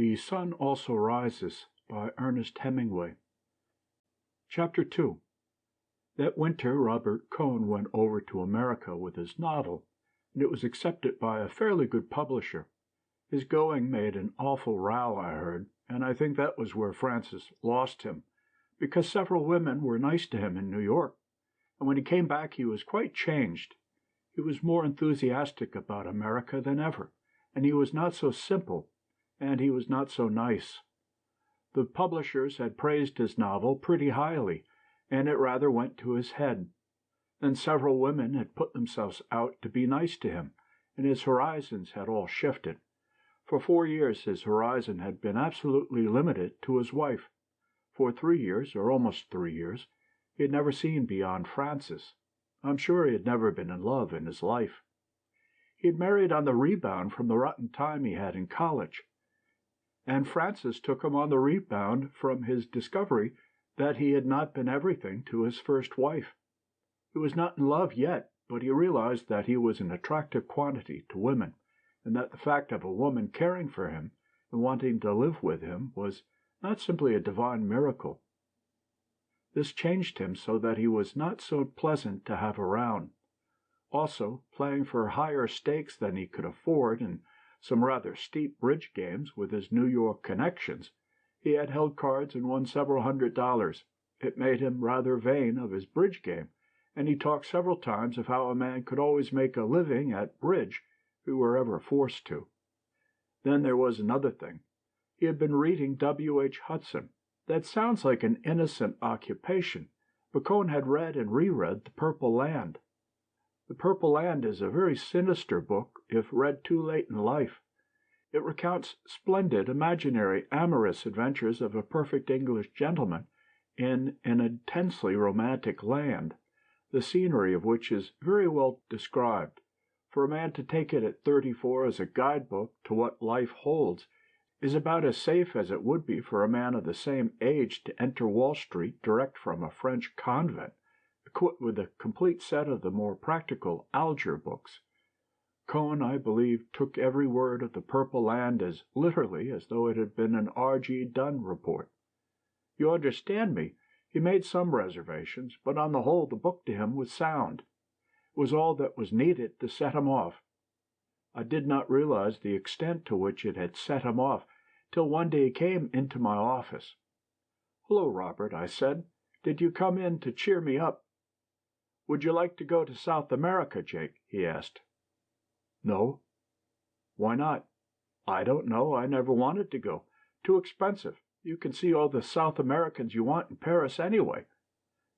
The Sun Also Rises by Ernest Hemingway. Chapter 2. That winter Robert Cohn went over to America with his novel, and it was accepted by a fairly good publisher. His going made an awful row, I heard, and I think that was where Frances lost him, because several women were nice to him in New York, and when he came back he was quite changed. He was more enthusiastic about America than ever, and he was not so simple, and he was not so nice. The publishers had praised his novel pretty highly, and it rather went to his head. Then several women had put themselves out to be nice to him, and his horizons had all shifted. For 4 years his horizon had been absolutely limited to his wife. For 3 years, or almost 3 years, he had never seen beyond Frances. I'm sure he had never been in love in his life. He had married on the rebound from the rotten time he had in college, and Frances took him on the rebound from his discovery that he had not been everything to his first wife. He was not in love yet, but he realized that he was an attractive quantity to women, and that the fact of a woman caring for him and wanting to live with him was not simply a divine miracle. This changed him so that he was not so pleasant to have around. Also, playing for higher stakes than he could afford in some rather steep bridge games with his New York connections, he had held cards and won several $100s. It made him rather vain of his bridge game, and he talked several times of how a man could always make a living at bridge if he were ever forced to. Then there was another thing. He had been reading W.H. Hudson. That sounds like an innocent occupation, but Cohn had read and reread The Purple Land. The Purple Land is a very sinister book if read too late in life. It recounts splendid, imaginary, amorous adventures of a perfect English gentleman in an intensely romantic land, the scenery of which is very well described. For a man to take it at 34 as a guidebook to what life holds is about as safe as it would be for a man of the same age to enter Wall Street direct from a French convent, equipped with a complete set of the more practical Alger books. Cohn, I believe, took every word of The Purple Land as literally as though it had been an R.G. Dunn report. You understand me, he made some reservations, but on the whole the book to him was sound. It was all that was needed to set him off. I did not realize the extent to which it had set him off till one day he came into my office. "Hello, Robert," I said. "Did you come in to cheer me up?" "Would you like to go to South America, Jake?" he asked. "No." "Why not?" "I don't know. I never wanted to go. Too expensive. You can see all the South Americans you want in Paris anyway."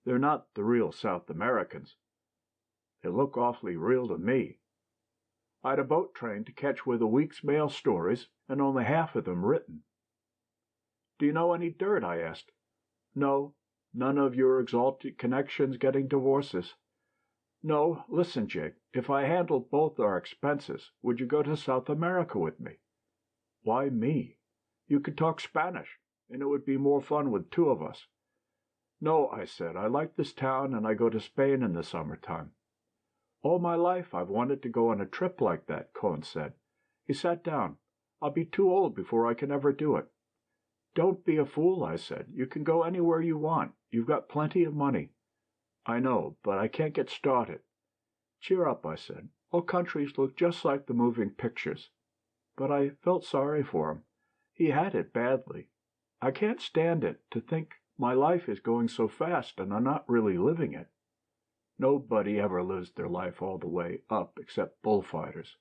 "They're not the real South Americans." "They look awfully real to me." "I'd a boat train to catch with a week's mail stories, and only half of them written." "Do you know any dirt?" I asked. "No. None of your exalted connections getting divorces." "No. Listen, Jake. If I handled both our expenses, would you go to South America with me?" "Why me?" "You could talk Spanish, and it would be more fun with two of us." "No," I said. "I like this town, and I go to Spain in the summertime." "All my life I've wanted to go on a trip like that," Cohn said. He sat down. "I'll be too old before I can ever do it." "Don't be a fool," I said. "You can go anywhere you want. You've got plenty of money." "I know, but I can't get started." "Cheer up," I said. "All countries look just like the moving pictures." But I felt sorry for him. He had it badly. I can't stand it, to think my life is going so fast and I'm not really living it. Nobody ever lives their life all the way up except bullfighters.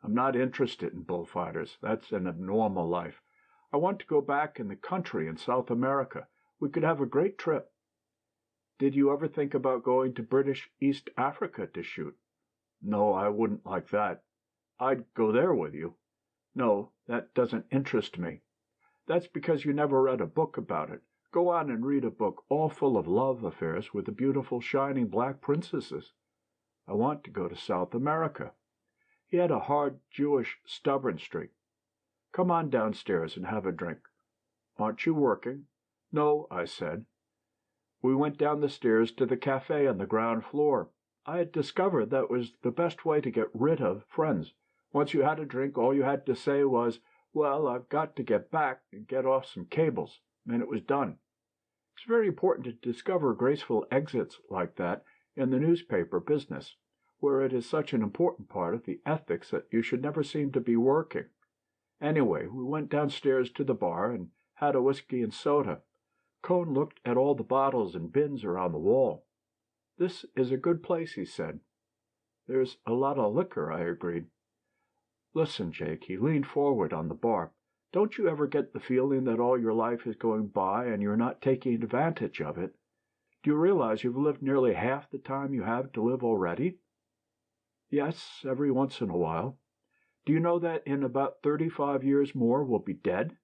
I'm not interested in bullfighters. That's an abnormal life. I want to go back in the country in South America. We could have a great trip. Did you ever think about going to British East Africa to shoot? No, I wouldn't like that. I'd go there with you. No, that doesn't interest me. That's because you never read a book about it. Go on and read a book all full of love affairs with the beautiful shining black princesses. I want to go to South America. He had a hard, Jewish, stubborn streak. Come on downstairs and have a drink. Aren't you working? No, I said. We went down the stairs to the cafe on the ground floor. I had discovered that was the best way to get rid of friends. Once you had a drink, all you had to say was, Well, I've got to get back and get off some cables, and it was done. It's very important to discover graceful exits like that in the newspaper business, where it is such an important part of the ethics that you should never seem to be working. Anyway, we went downstairs to the bar and had a whiskey and soda. Cohn looked at all the bottles and bins around the wall. "This is a good place," he said. "There's a lot of liquor," I agreed. "Listen, Jake," he leaned forward on the bar. "Don't you ever get the feeling that all your life is going by and you're not taking advantage of it? Do you realize you've lived nearly half the time you have to live already?" "Yes, every once in a while." "Do you know that in about 35 years more we'll be dead?"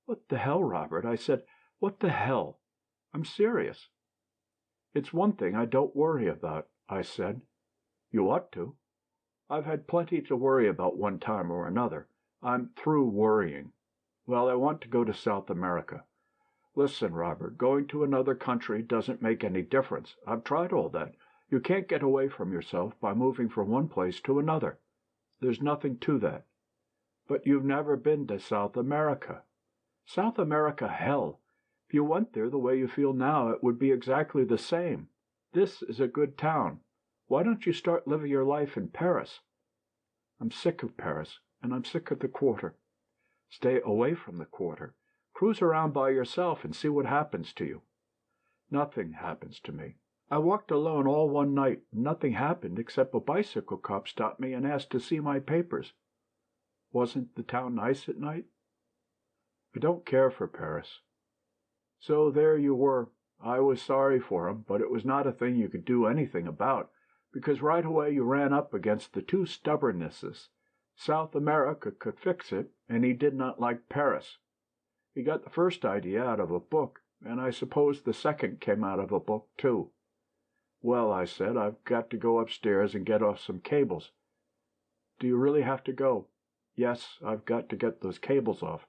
"What the hell, Robert?" I said. "What the hell? I'm serious." "It's one thing I don't worry about," I said. "You ought to." "I've had plenty to worry about one time or another. I'm through worrying. Well, I want to go to South America." "Listen, Robert, going to another country doesn't make any difference. I've tried all that. You can't get away from yourself by moving from one place to another. There's nothing to that." "But you've never been to South America." "South America, hell! If you went there the way you feel now, it would be exactly the same. This is a good town. Why don't you start living your life in Paris?" "I'm sick of Paris, and I'm sick of the Quarter." "Stay away from the Quarter. Cruise around by yourself and see what happens to you." "Nothing happens to me. I walked alone all one night, and nothing happened except a bicycle cop stopped me and asked to see my papers." "Wasn't the town nice at night?" "I don't care for Paris." So there you were. I was sorry for him, but it was not a thing you could do anything about, because right away you ran up against the two stubbornnesses. South America could fix it, and he did not like Paris. He got the first idea out of a book, and I suppose the second came out of a book too. "Well," I said, "I've got to go upstairs and get off some cables." "Do you really have to go?" "Yes, I've got to get those cables off."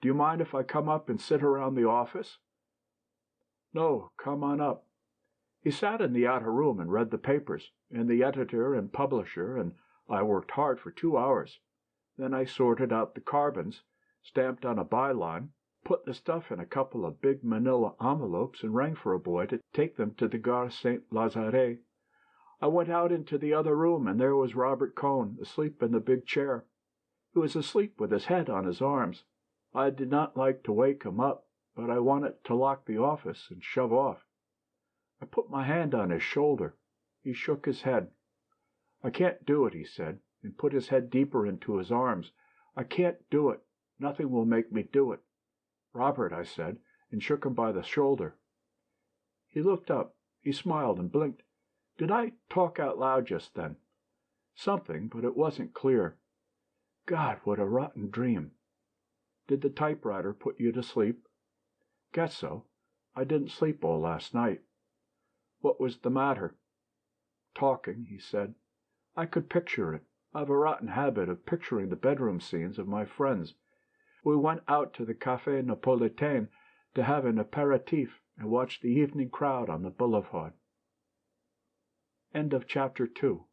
"Do you mind if I come up and sit around the office?" "No, come on up." He sat in the outer room and read the papers, and the editor and publisher, and I worked hard for 2 hours. Then I sorted out the carbons, stamped on a byline, put the stuff in a couple of big manila envelopes, and rang for a boy to take them to the Gare Saint Lazare. I went out into the other room, and there was Robert Cohn, asleep in the big chair. He was asleep with his head on his arms. I did not like to wake him up, but I wanted to lock the office and shove off. I put my hand on his shoulder. He shook his head. "I can't do it," he said, and put his head deeper into his arms. "I can't do it. Nothing will make me do it." "Robert," I said, and shook him by the shoulder. He looked up. He smiled and blinked. "Did I talk out loud just then?" "Something, but it wasn't clear." "God, what a rotten dream." "Did the typewriter put you to sleep?" "Guess so. I didn't sleep all last night." "What was the matter?" "Talking," he said. "I could picture it. I've a rotten habit of picturing the bedroom scenes of my friends. We went out to the Café Napolitain to have an apéritif and watch the evening crowd on the boulevard." End of chapter 2.